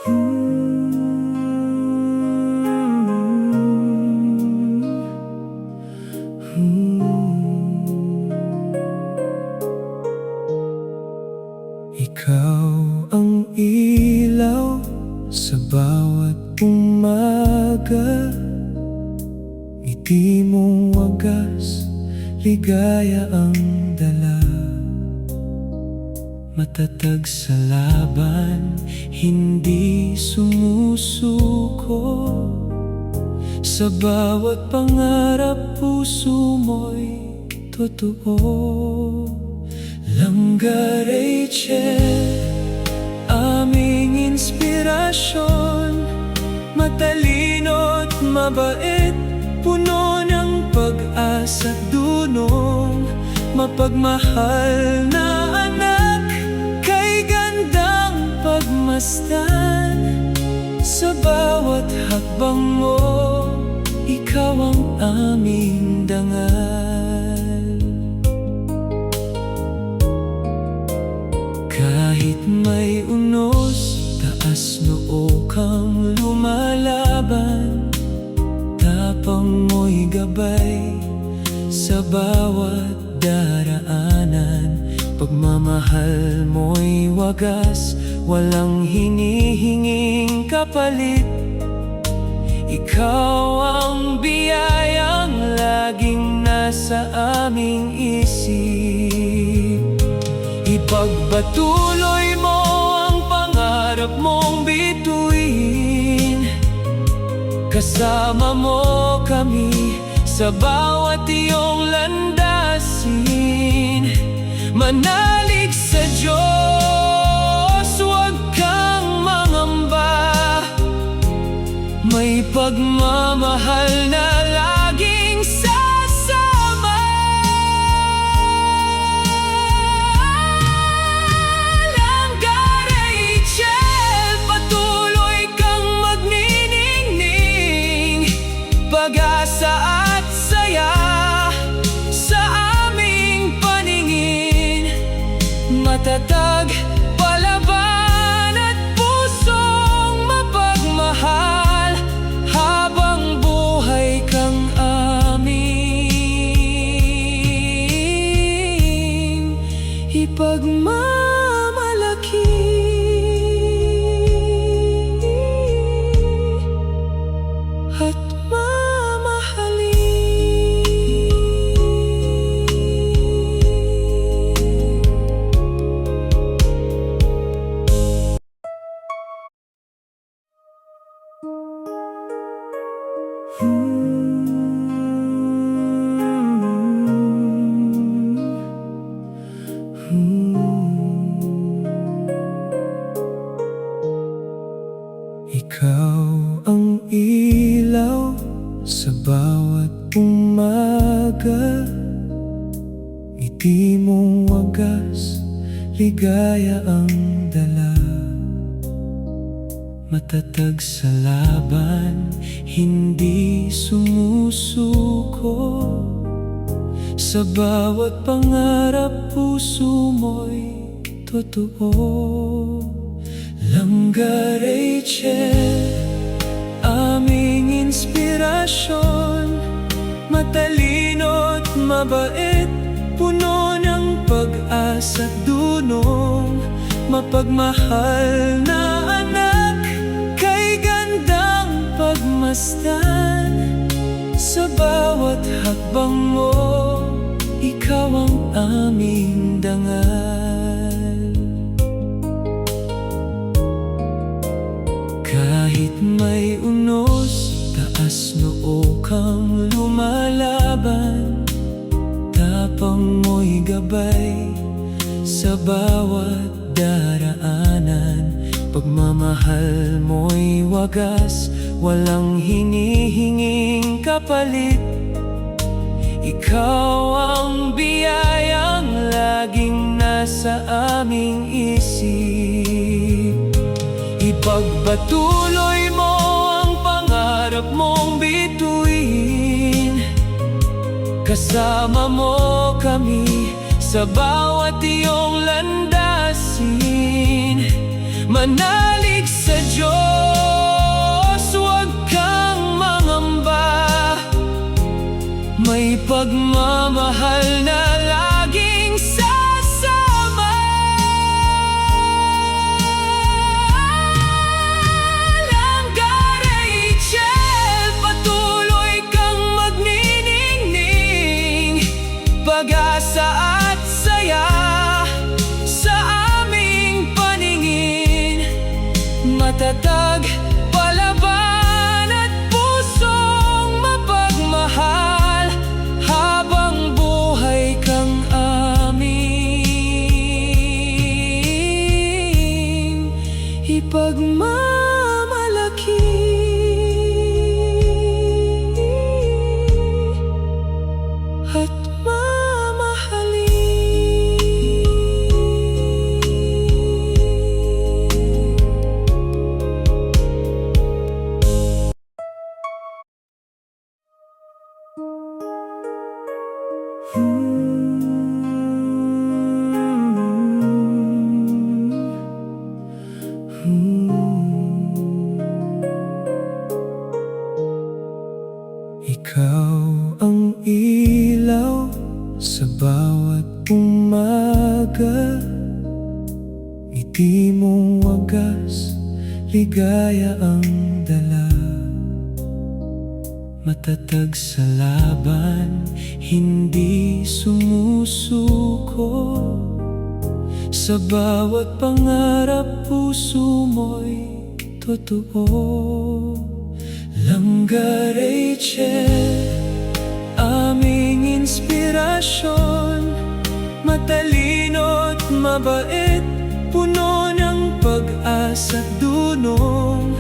Ikaw ang ilaw sa bawat umaga, ngiti mong wagas, ligaya ang dala. Matatag sa laban, hindi sumusuko. Sa bawat pangarap, puso mo'y totoo. Langga Rachel, aming inspirasyon. Matalino't mabait, puno ng pag-asa't dunong. Mapagmahal na anak, kay gandang pagmasdan. Sa bawat hakbang mo, ikaw ang aming dangal. Kahit may unos, taas noo kang lumalaban. Tapang mo'y gabay sa bawat daraanan. Pagmamahal mo'y wagas, walang hinihinging kapalit. Ikaw ang biyayang laging nasa aming isip. Ipagpatuloy mo ang pangarap mong bituin. Kasama mo kami sa bawat iyong landasin. Manalig sa Diyos, huwag kang mangamba. May pagmamahal na laging sasama. Langga Rachel, patuloy kang magniningning. Pag-asa at saya sa aming paningin. Matatag, palaban at pusong mapagmahal. Habang buhay kang aming ipagmamalaki. At ikaw ang ilaw sa bawat umaga, ngiti mong wagas, ligaya ang dala. Matatag sa laban, hindi sumusuko. Sa bawat pangarap, puso mo'y totoo. Langga Rachel, aming inspirasyon. Matalino't mabait, puno ng pag-asa't dunong. Mapagmahal na anak, kay gandang pagmasdan. Sa bawat hakbang mo, ikaw ang aming dangal. Kahit may unos, taas noo kang lumalaban. Tapang mo'y gabay sa bawat daraanan. Pagmamahal mo'y wagas, walang hinihinging kapalit. Ikaw ang biyayang laging nasa aming isip. Ipagpatuloy mo ang pangarap mong bituin. Kasama mo kami sa bawat iyong landasin. Manalig sa Diyos, huwag kang mangamba. May pagmamahal na laging sasama. Langga Rachel, patuloy kang magniningning. Pag-asa at saya sa aming paningin. Matatag, palaban at pusong mapagmahal habang buhay kang aming ipagmamalaki. At ikaw ang ilaw sa bawat umaga. Ngiti mong wagas, ligaya ang dala. Matatag sa laban, hindi sumusuko. Sa bawat pangarap, puso mo'y totoo. Langga Rachel, aming inspirasyon. Matalino't mabait, puno ng pag-asa at dunong.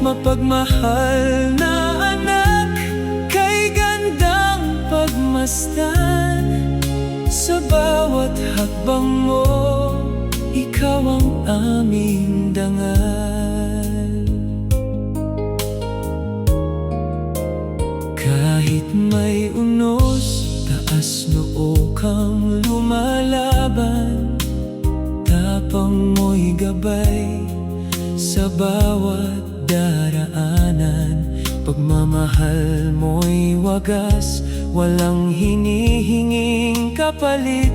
Mapagmahal na anak, kay gandang pagmasdan. Sa bawat hakbang mo, ikaw ang aming dangal. Kahit may unos, taas noo kang lumalaban. Tapang mo'y gabay sa bawat daraanan. Pagmamahal mo'y wagas, walang hinihinging kapalit.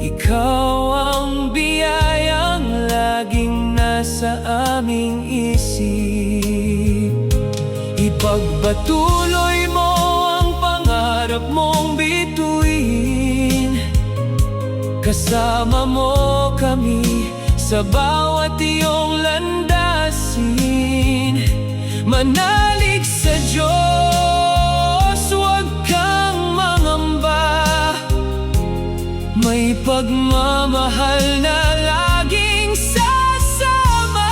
Ikaw ang biyayang laging nasa aming isip. Ipagpatuloy mo ang pangarap mong bituin. Kasama mo kami sa bawat iyong landasin. Manalig sa Diyos, huwag kang mangamba. May pagmamahal na laging sasama.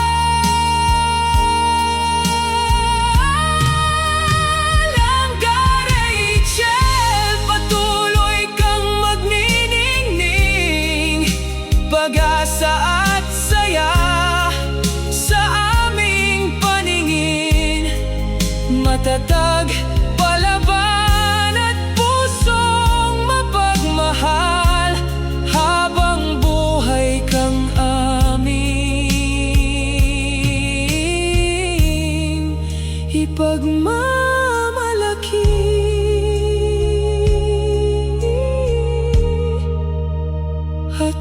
Langga Rachel, patuloy kang magniningning. Pag-asa at saya sa aming paningin. Matatag, palaban at pusong mapagmahal habang buhay kang aming ipagmamalaki. At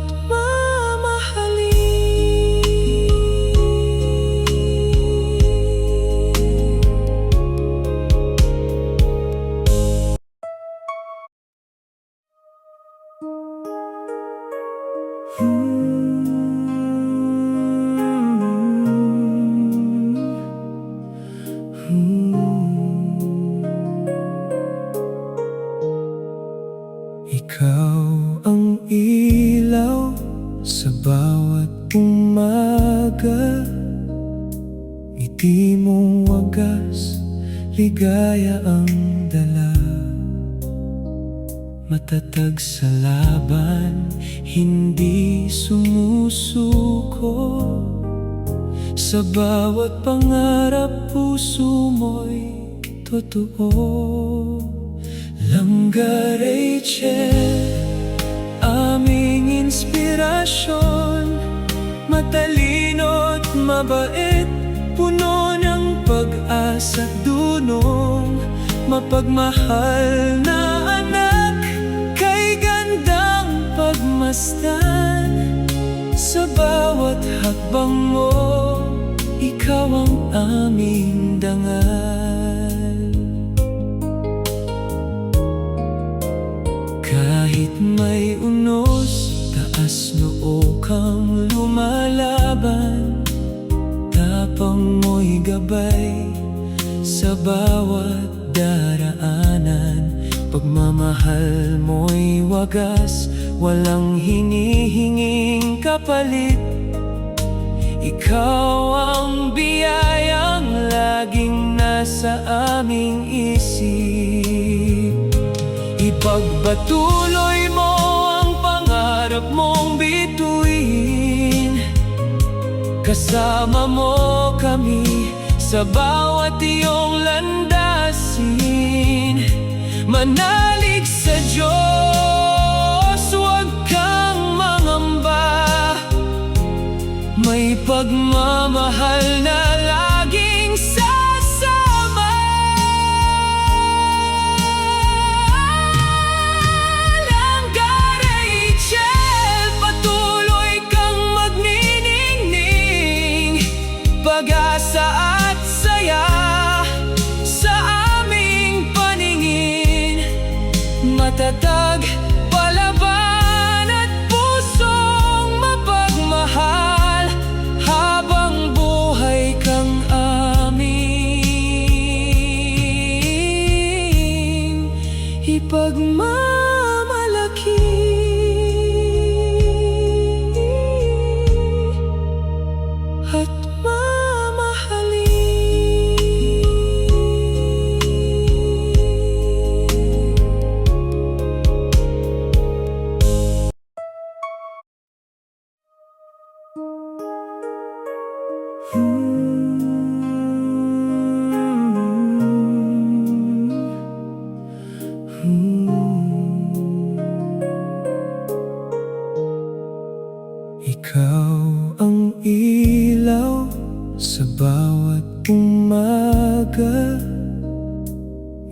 ikaw ang ilaw sa bawat umaga. Ngiti mong wagas, ligaya ang dala. Matatag sa laban, hindi sumusuko. Sa bawat pangarap, puso mo'y totoo. Langga Rachel, aming inspirasyon. Matalino't mabait, pag-asa at dunong mapagmahal na anak, kay gandang pagmasdan. Sa bawat hakbang mo, ikaw ang aming dangal. Kahit may unos, taas noo kang lumalaban, tapang mo'y gabay sa bawat daraanan. Pagmamahal mo'y wagas, walang hinihinging kapalit. Ikaw ang biyayang laging nasa aming isip. Ipagpatuloy mo ang pangarap mong bituin. Kasama mo kami sa bawat iyong landasin. Manalig sa Diyos, huwag kang mangamba. May pagmamahal na laging sasama. Langga Rachel, patuloy kang magniningning. Pag-asa at saya sa aming paningin. Matatag, palaban at pusong mapagmahal, habang buhay kang aming ipagmamalaki. At ikaw ang ilaw sa bawat umaga.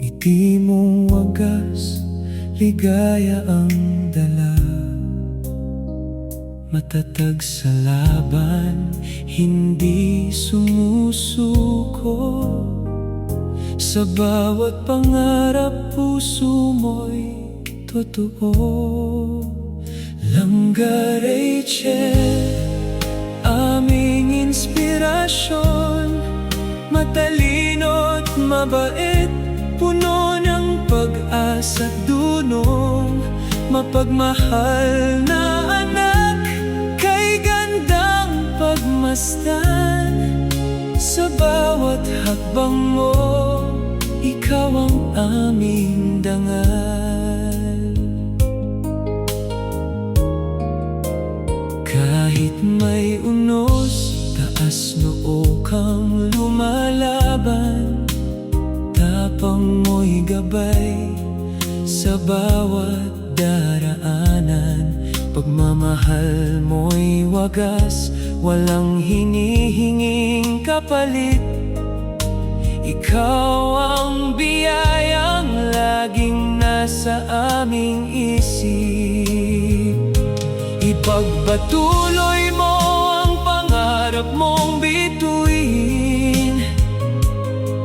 Ngiti mong wagas, ligaya ang dala. Matatag sa laban, hindi sumusuko. Sa bawat pangarap, puso mo'y totoo. Langga Rachel, aming inspirasyon. Matalino't mabait, puno ng pag-asa at dunong mapagmahal na anak, kay gandang pagmasdan. Sa bawat hakbang mo, ikaw ang aming dangal. Kahit may unos, taas noo kang lumalaban, tapang mo'y gabay sa bawat daraanan. Pagmamahal mo'y wagas, walang hinihinging kapalit. Ikaw ang biyayang laging nasa aming isip. Ipagpatuloy mo ang pangarap mong bituin.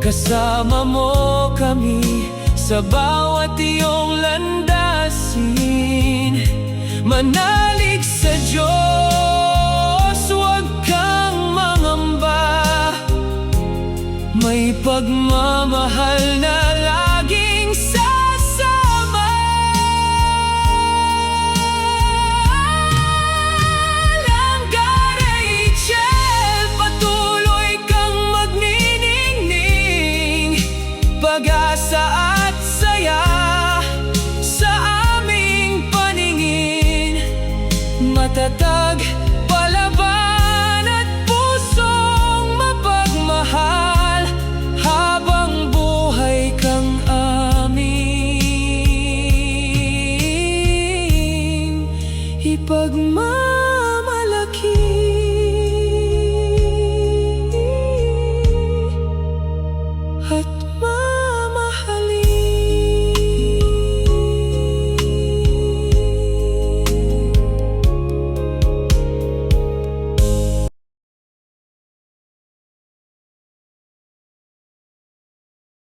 Kasama mo kami sa bawat iyong landasin. Manalig sa Diyos, huwag kang mangamba. May pagmamahal na laging sasama. Langga Rachel, patuloy kang magniningning. Pag-asa at saya sa aming paningin. Matatag, palaban at pusong mapagmahal, habang buhay kang aming ipagmamalaki.